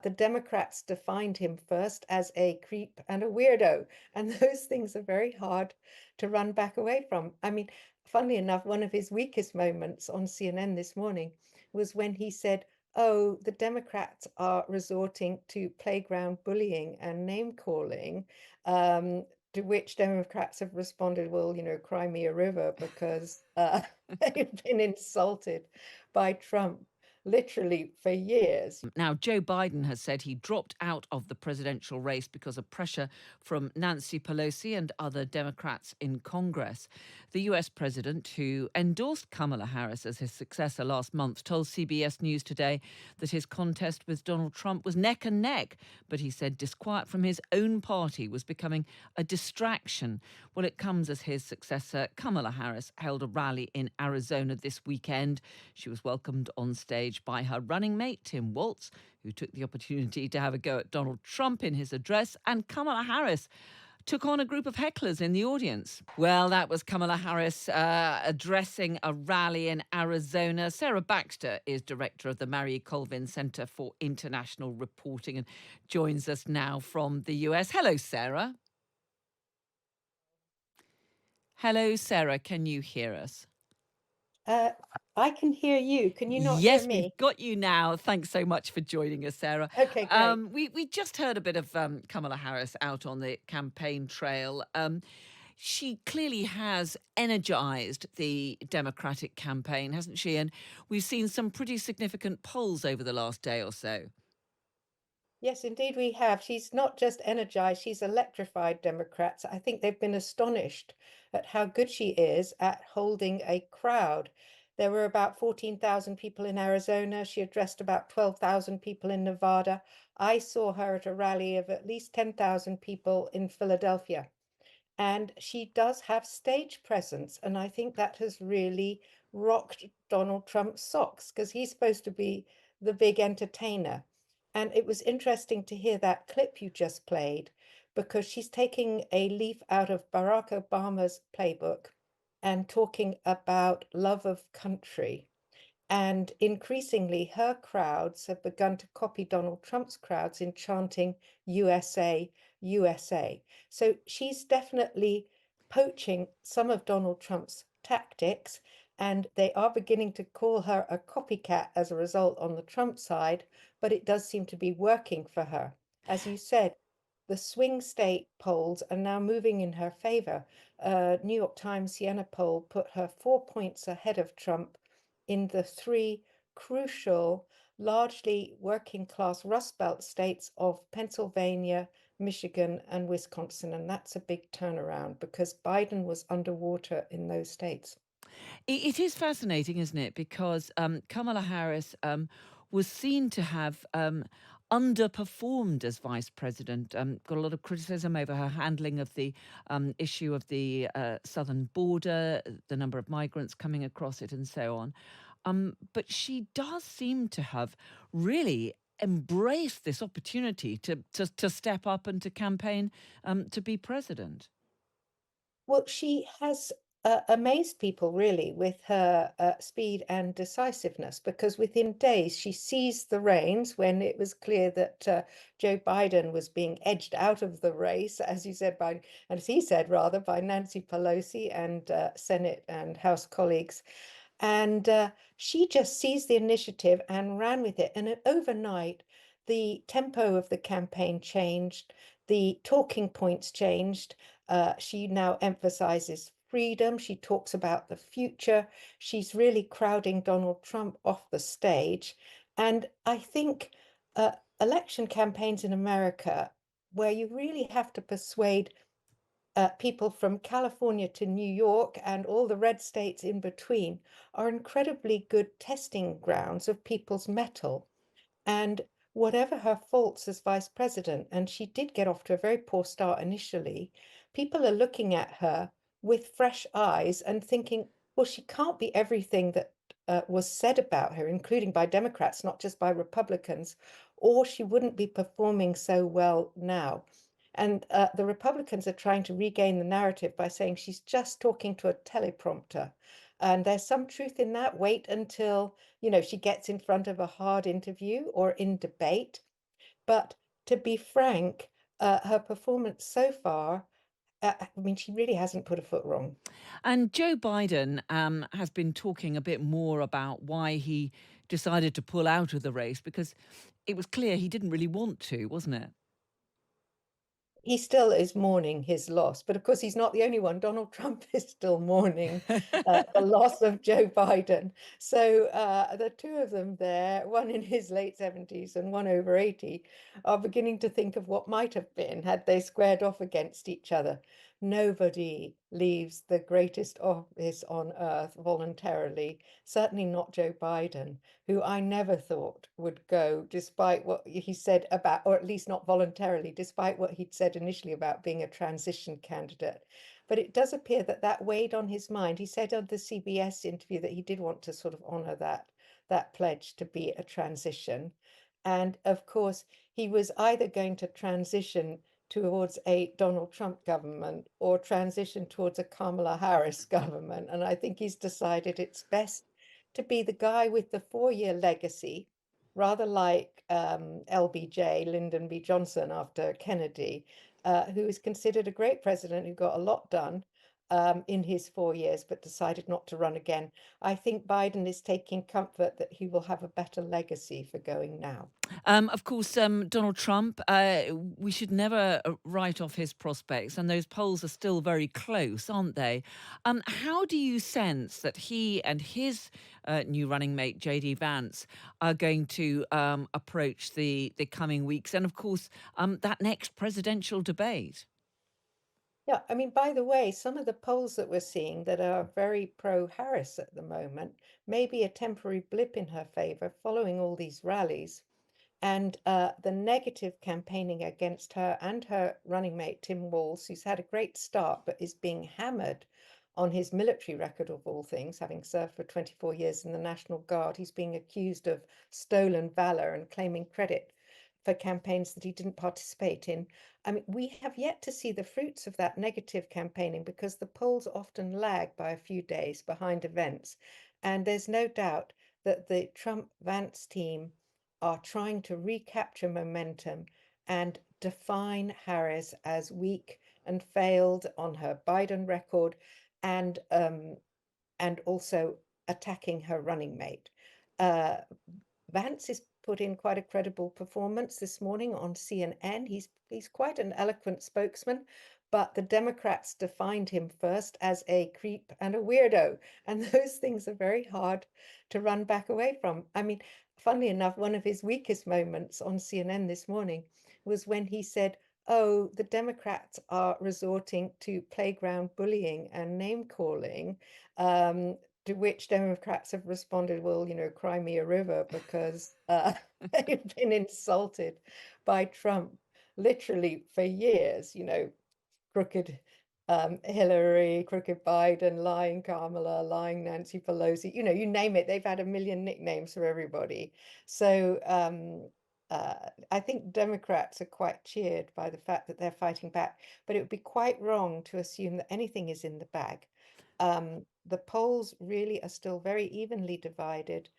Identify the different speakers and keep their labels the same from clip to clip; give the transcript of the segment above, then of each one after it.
Speaker 1: the Democrats defined him first as a creep and a weirdo. And those things are very hard to run back away from. I mean, funnily enough, one of his weakest moments on CNN this morning was when he said, "Oh, the Democrats are resorting to playground bullying and name calling." To which Democrats have responded, well, cry me a river, because they've been insulted by Trump literally for years.
Speaker 2: Now, Joe Biden has said he dropped out of the presidential race because of pressure from Nancy Pelosi and other Democrats in Congress. The US president, who endorsed Kamala Harris as his successor last month, told CBS News today that his contest with Donald Trump was neck and neck, but he said disquiet from his own party was becoming a distraction. Well, it comes as his successor, Kamala Harris, held a rally in Arizona this weekend. She was welcomed on stage by her running mate, Tim Walz, who took the opportunity to have a go at Donald Trump in his address, and Kamala Harris took on a group of hecklers in the audience. Well, that was Kamala Harris addressing a rally in Arizona. Sarah Baxter is director of the Mary Colvin Center for International Reporting and joins us now from the US. Hello, Sarah. Hello, Sarah. Can you hear us?
Speaker 1: Uh, I can hear you. Can you not hear
Speaker 2: Yes, we've
Speaker 1: me?
Speaker 2: got you now. Thanks so much for joining us, Sarah.
Speaker 1: Okay, great.
Speaker 2: We just heard a bit of Kamala Harris out on the campaign trail. She clearly has energized the Democratic campaign, hasn't she? And we've seen some pretty significant polls over the last day or so.
Speaker 1: Yes, indeed we have. She's not just energized, she's electrified Democrats. I think they've been astonished at how good she is at holding a crowd. There were about 14,000 people in Arizona. She addressed about 12,000 people in Nevada. I saw her at a rally of at least 10,000 people in Philadelphia. And she does have stage presence. And I think that has really rocked Donald Trump's socks, because he's supposed to be the big entertainer. And it was interesting to hear that clip you just played, because she's taking a leaf out of Barack Obama's playbook and talking about love of country. And increasingly, her crowds have begun to copy Donald Trump's crowds in chanting USA, USA. So she's definitely poaching some of Donald Trump's tactics, and they are beginning to call her a copycat as a result on the Trump side, but it does seem to be working for her. As you said, the swing state polls are now moving in her favor. New York Times Siena poll put her 4 points ahead of Trump in the three crucial, largely working class Rust Belt states of Pennsylvania, Michigan, and Wisconsin. And that's a big turnaround, because Biden was underwater in those states.
Speaker 2: It is fascinating, isn't it? Because Kamala Harris was seen to have underperformed as vice president. Got a lot of criticism over her handling of the issue of the southern border, the number of migrants coming across it, and so on. But she does seem to have really embraced this opportunity to step up and to campaign to be president.
Speaker 1: Well, she has amazed people really with her speed and decisiveness, because within days she seized the reins when it was clear that Joe Biden was being edged out of the race, as you said, by, and as he said rather, by Nancy Pelosi and Senate and House colleagues. And she just seized the initiative and ran with it. And overnight, the tempo of the campaign changed, the talking points changed. She now emphasizes freedom. She talks about the future. She's really crowding Donald Trump off the stage. And I think election campaigns in America, where you really have to persuade people from California to New York and all the red states in between, are incredibly good testing grounds of people's mettle. And whatever her faults as vice president, and she did get off to a very poor start initially, people are looking at her with fresh eyes and thinking, well, she can't be everything that was said about her, including by Democrats, not just by Republicans, or she wouldn't be performing so well now. And the Republicans are trying to regain the narrative by saying she's just talking to a teleprompter. And there's some truth in that. Wait until, she gets in front of a hard interview or in debate. But to be frank, her performance so far, I mean, she really hasn't put a foot wrong.
Speaker 2: And Joe Biden has been talking a bit more about why he decided to pull out of the race because it was clear he didn't really want to, wasn't it?
Speaker 1: He still is mourning his loss, but of course he's not the only one. Donald Trump is still mourning the loss of Joe Biden. So the two of them there, one in his late 70s and one over 80, are beginning to think of what might have been had they squared off against each other. Nobody leaves the greatest office on earth voluntarily, certainly not Joe Biden, who I never thought would go, despite what he said about, or at least not voluntarily, despite what he'd said initially about being a transition candidate. But it does appear that that weighed on his mind. He said on the CBS interview that he did want to sort of honor that pledge to be a transition. And of course, he was either going to transition towards a Donald Trump government or transition towards a Kamala Harris government. And I think he's decided it's best to be the guy with the 4-year legacy, rather like LBJ, Lyndon B. Johnson after Kennedy, who is considered a great president who got a lot done in his 4 years, but decided not to run again. I think Biden is taking comfort that he will have a better legacy for going now.
Speaker 2: Of course, Donald Trump, we should never write off his prospects, and those polls are still very close, aren't they? How do you sense that he and his new running mate, JD Vance, are going to approach the coming weeks and, of course, that next presidential debate?
Speaker 1: Yeah, I mean, by the way, some of the polls that we're seeing that are very pro-Harris at the moment may be a temporary blip in her favor following all these rallies. And the negative campaigning against her and her running mate, Tim Walz, who's had a great start but is being hammered on his military record of all things, having served for 24 years in the National Guard. He's being accused of stolen valor and claiming credit for campaigns that he didn't participate in. I mean, we have yet to see the fruits of that negative campaigning because the polls often lag by a few days behind events. And there's no doubt that the Trump Vance team are trying to recapture momentum and define Harris as weak and failed on her Biden record, and also attacking her running mate. Uh, Vance has put in quite a credible performance this morning on CNN. He's quite an eloquent spokesman, but the Democrats defined him first as a creep and a weirdo, and those things are very hard to run back away from. I mean, funnily enough, one of his weakest moments on CNN this morning was when he said, "Oh, the Democrats are resorting to playground bullying and name calling." To which Democrats have responded, well, cry me a river, because they've been insulted by Trump literally for years, crooked Hillary, crooked Biden, lying Kamala, lying Nancy Pelosi, you name it. They've had a million nicknames for everybody. So I think Democrats are quite cheered by the fact that they're fighting back, but it would be quite wrong to assume that anything is in the bag. The polls really are still very evenly divided,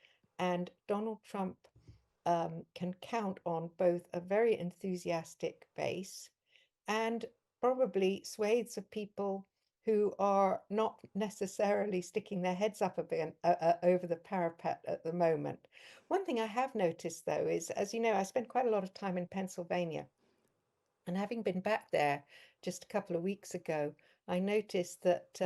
Speaker 1: and Donald Trump can count on both a very enthusiastic base and probably swathes of people who are not necessarily sticking their heads up a bit over the parapet at the moment. One thing I have noticed, though, is, as you know, I spent quite a lot of time in Pennsylvania. And having been back there just a couple of weeks ago, I noticed that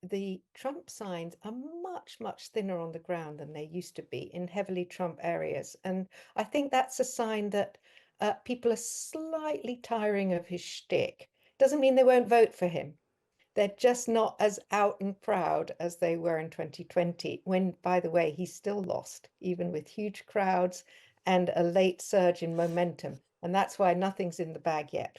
Speaker 1: the Trump signs are much, much thinner on the ground than they used to be in heavily Trump areas. And I think that's a sign that people are slightly tiring of his shtick. Doesn't mean they won't vote for him. They're just not as out and proud as they were in 2020, when, by the way, he still lost, even with huge crowds and a late surge in momentum. And that's why nothing's in the bag yet.